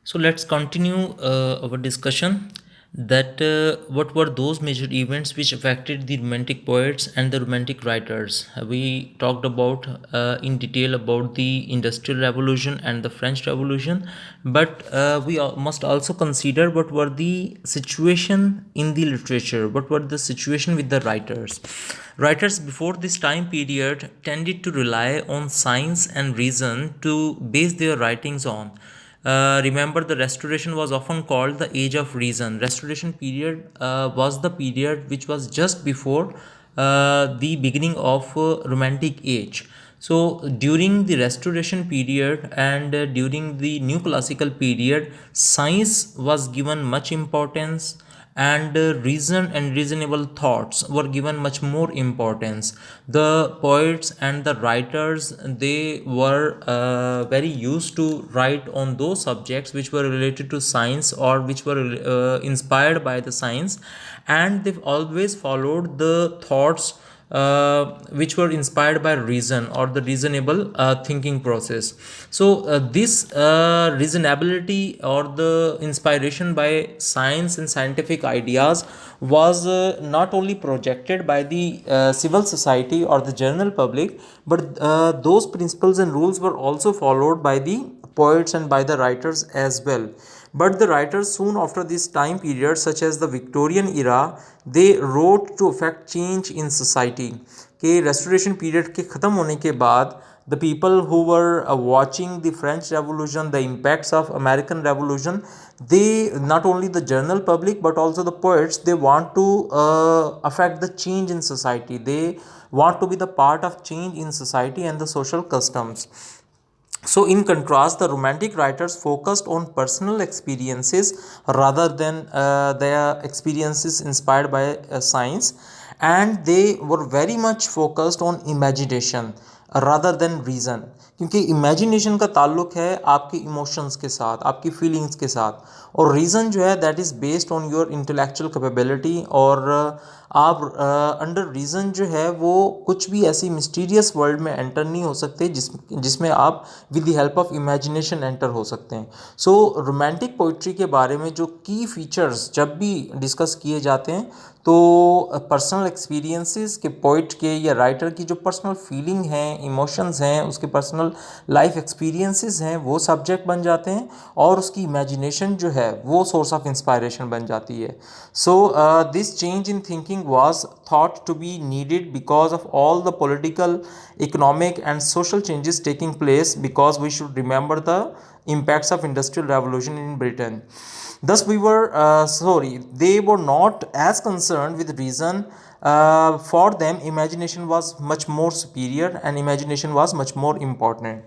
So let's continue our discussion that what were those major events which affected the romantic poets and the romantic writers. We talked about in detail about the Industrial Revolution and the French Revolution, but must also consider what were the situation in the literature, what were the situation with the writers. Writers before this time period tended to rely on science and reason to base their writings on. Remember, the Restoration was often called the Age of Reason. Restoration period was the period which was just before the beginning of Romantic Age. So, during the Restoration period and during the New Classical period, science was given much importance, and reason and reasonable thoughts were given much more importance. The poets and the writers, they were very used to write on those subjects which were related to science or which were inspired by the science, and they've always followed the thoughts which were inspired by reason or the reasonable thinking process. So this reasonability or the inspiration by science and scientific ideas was not only projected by the civil society or the general public, but those principles and rules were also followed by the poets and by the writers as well. But the writers soon after this time period, such as the Victorian era, they wrote to affect change in society. कि restoration period के ख़त्म होने के बाद the people who were watching the French Revolution, the impacts of American Revolution, they, not only the general public but also the poets, they want to affect the change in society. They want to be the part of change in society and the social customs. So, in contrast, the Romantic writers focused on personal experiences rather than their experiences inspired by science, and they were very much focused on imagination rather than reason. क्योंकि imagination का ताल्लुक है आपके emotions के साथ, आपकी feelings के साथ, और रीज़न जो है that is based on your intellectual capability. और आप अंडर रीज़न जो है वो कुछ भी ऐसी मिस्टीरियस वर्ल्ड में एंटर नहीं हो सकते जिसमें आप with the help of imagination enter हो सकते हैं। सो रोमांटिक पोइट्री के बारे में जो की फीचर्स जब भी डिस्कस किए जाते हैं, तो पर्सनल एक्सपीरियंसेस के पोइट के या राइटर की जो पर्सनल फीलिंग हैं, इमोशंस हैं, उसके पर्सनल लाइफ एक्सपीरियंसेस हैं, वो सब्जेक्ट बन जाते हैं, और उसकी इमेजिनेशन जो है वो सोर्स ऑफ इंस्पायरेशन बन जाती है। So this change in thinking was thought to be needed because of all the political, economic and social changes taking place, because we should remember the impacts of industrial revolution in Britain. Thus we were they were not as concerned with reason. For them imagination was much more superior and imagination was much more important.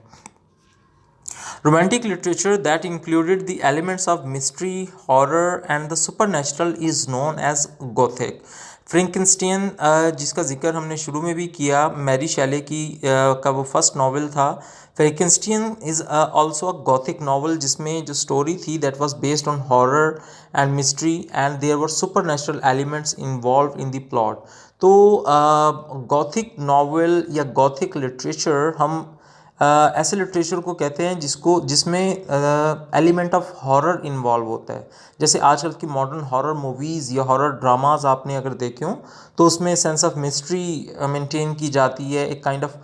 Romantic literature that included the elements of mystery, horror, and the supernatural is known as Gothic. फ्रेंकनस्टीन, जिसका जिक्र हमने शुरू में भी किया, Mary Shelley की का वो फर्स्ट नावल था। Frankenstein is also a gothic novel, जिसमें जो स्टोरी थी that was based on horror and mystery, and there were supernatural elements involve in the plot. तो गॉथिक नावल या गॉथिक लिटरेचर हम ऐसे लिटरेचर को कहते हैं जिसमें एलिमेंट ऑफ हॉरर इन्वॉल्व होता है। जैसे आजकल की मॉडर्न हॉरर मूवीज़ या हॉरर ड्रामाज आपने अगर देखे हों, तो उसमें सेंस ऑफ मिस्ट्री मेंटेन की जाती है, एक काइंड ऑफ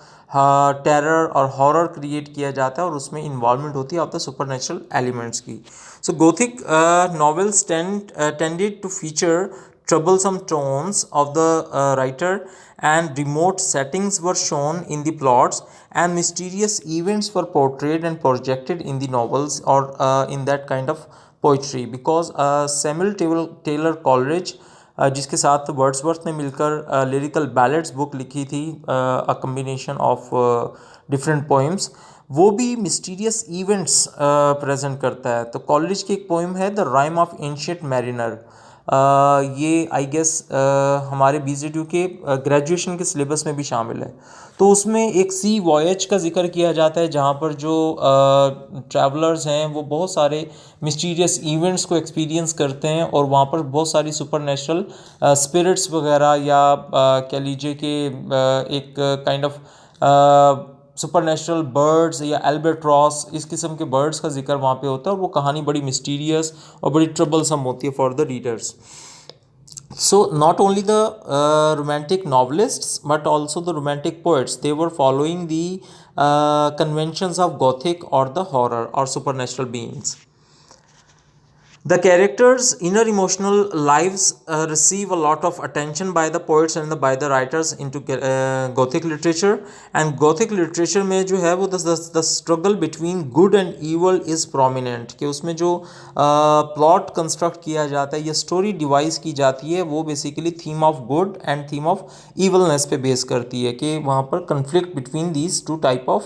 टेरर और हॉरर क्रिएट किया जाता है, और उसमें इन्वॉल्वमेंट होती है ऑफ द सुपरनेचुरल एलिमेंट्स की। सो Gothic novels tended to feature troublesome tones of the writer, and remote settings were shown in the plots, and mysterious events were portrayed and projected in the novels, or in that kind of poetry, because Samuel Taylor Coleridge, जिसके साथ Wordsworth ने मिलकर lyrical ballads book लिखी थी, अ combination of different poems, वो भी mysterious events present करता है। तो कॉलेज की एक पोइम है the rhyme of ancient mariner. ये आई गेस हमारे BZU के ग्रेजुएशन के सिलेबस में भी शामिल है। तो उसमें एक सी वॉयज का जिक्र किया जाता है, जहाँ पर जो ट्रैवलर्स हैं वो बहुत सारे मिस्टीरियस इवेंट्स को एक्सपीरियंस करते हैं, और वहाँ पर बहुत सारी सुपर नेचुरल स्पिरिट्स वगैरह, या कह लीजिए कि एक काइंड ऑफ सुपरनेचुरल बर्ड्स या एल्बेट्रॉस, इस किस्म के बर्ड्स का जिक्र वहाँ पे होता है, और वो कहानी बड़ी मिस्टीरियस और बड़ी ट्रबलसम होती है for the readers. So not only the romantic novelists but also the romantic poets, they were following the conventions of gothic or the horror or supernatural beings. The characters' inner emotional lives receive a lot of attention by the poets and by the writers into Gothic literature. And Gothic literature में जो है वो the struggle between good and evil is prominent. कि उसमें जो plot construct किया जाता है या story devise की जाती है वो basically theme of good and theme of evilness पे base करती है, कि वहाँ पर conflict between these two type of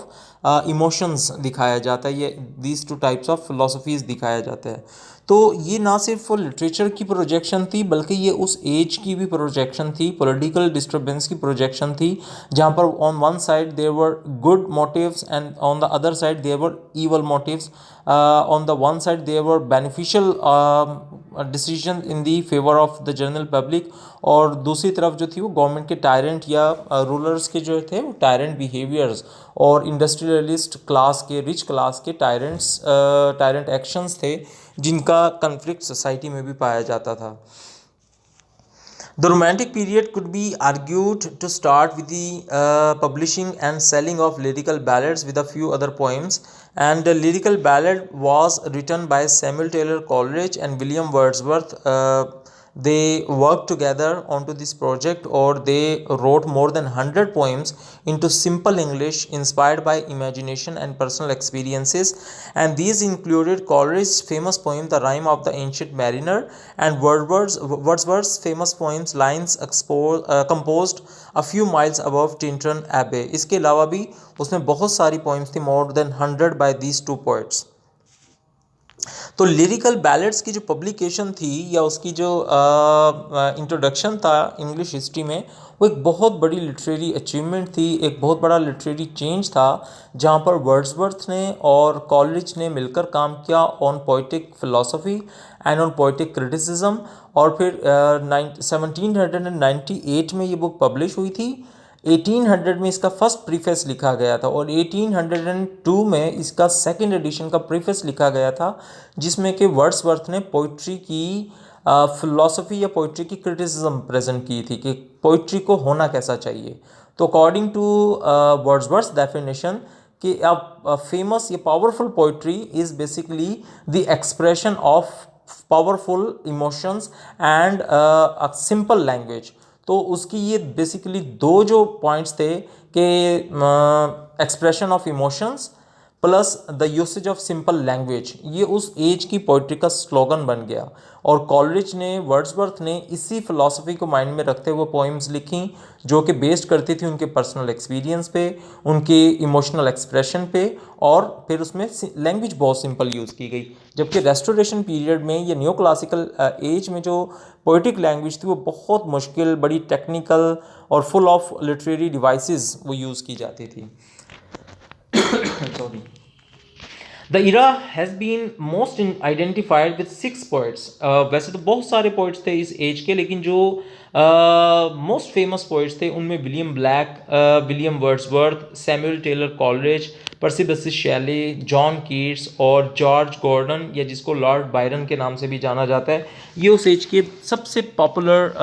emotions दिखाया जाता है, ये these two types of philosophies दिखाया जाता है. तो ये ना सिर्फ लिटरेचर की प्रोजेक्शन थी बल्कि ये उस एज की भी प्रोजेक्शन थी, पॉलिटिकल डिस्टर्बेंस की प्रोजेक्शन थी, जहाँ पर on one side there were good motives and on the other side there were evil motives. On the one side there were beneficial decision in the favour of the general public, और दूसरी तरफ जो थी वो government के tyrant या rulers के जो थे वो टायरेंट बिहेवियर्स और इंडस्ट्रियलिस्ट क्लास के, रिच क्लास के टायरेंट एक्शंस थे जिनका कन्फ्लिक्ट सोसाइटी में भी पाया जाता था. The Romantic period could be argued to start with the publishing and selling of lyrical ballads with a few other poems. And the lyrical ballad was written by Samuel Taylor Coleridge and William Wordsworth. They worked together onto this project, or they wrote more than 100 poems into simple English inspired by imagination and personal experiences. And these included Coleridge's famous poem The Rime of the Ancient Mariner and Wordsworth's famous poems Lines composed a few miles above Tintern Abbey. इसके अलावा भी उसमें बहुत सारी poems थी, more than 100 by these two poets. तो lyrical ballads की जो पब्लिकेशन थी या उसकी जो इंट्रोडक्शन था इंग्लिश हिस्ट्री में, वो एक बहुत बड़ी लिटरेरी अचीवमेंट थी, एक बहुत बड़ा लिटरेरी चेंज था, जहाँ पर वर्ड्सवर्थ ने और कॉलरिज ने मिलकर काम किया on poetic philosophy and on poetic criticism. और फिर 1798 में ये बुक पब्लिश हुई थी. 1800 में इसका फर्स्ट प्रीफेस लिखा गया था और 1802 में इसका सेकंड एडिशन का प्रीफेस लिखा गया था, जिसमें कि वर्ड्सवर्थ ने पोइट्री की फिलॉसफी या पोइट्री की क्रिटिसिज्म प्रेजेंट की थी कि पोइट्री को होना कैसा चाहिए. तो अकॉर्डिंग टू वर्ड्सवर्थ्स डेफिनेशन कि फेमस या powerful poetry is basically the expression of powerful emotions and a simple language. तो उसकी ये बेसिकली दो जो पॉइंट्स थे कि expression of emotions plus the usage of simple language, ये उस एज की पोइट्री का स्लोगन बन गया. और कॉलरिज ने, वर्ड्सवर्थ ने इसी फिलॉसफी को माइंड में रखते हुए पोइम्स लिखी जो कि बेस्ड करती थी उनके पर्सनल एक्सपीरियंस पे, उनके इमोशनल एक्सप्रेशन पे, और फिर उसमें लैंग्वेज बहुत सिंपल यूज़ की गई. जबकि रेस्टोरेशन पीरियड में या न्यू क्लासिकल एज में जो पोइटिक लैंग्वेज थी वो बहुत मुश्किल, बड़ी टेक्निकल और फुल ऑफ लिटरेरी डिवाइसेस वो यूज़ की जाती थी. Sorry. The era has been most identified with 6 poets. वैसे तो बहुत सारे poets थे इस एज के, लेकिन जो मोस्ट फेमस poets थे उनमें William Blake, William Wordsworth, Samuel Taylor Coleridge, Percy bysshe Shelley, John Keats और जॉर्ज गॉर्डन, या जिसको लॉर्ड बायरन के नाम से भी जाना जाता है, ये उस एज के सबसे पॉपुलर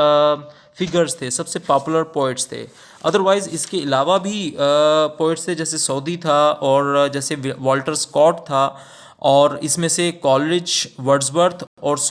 फिगर्स थे, सबसे पॉपुलर पोइट्स थे. अदरवाइज़ इसके अलावा भी पोइट्स थे, जैसे सऊदी था और जैसे वॉल्टर स्कॉट था, और इसमें से कॉलरिज, वर्ड्सवर्थ और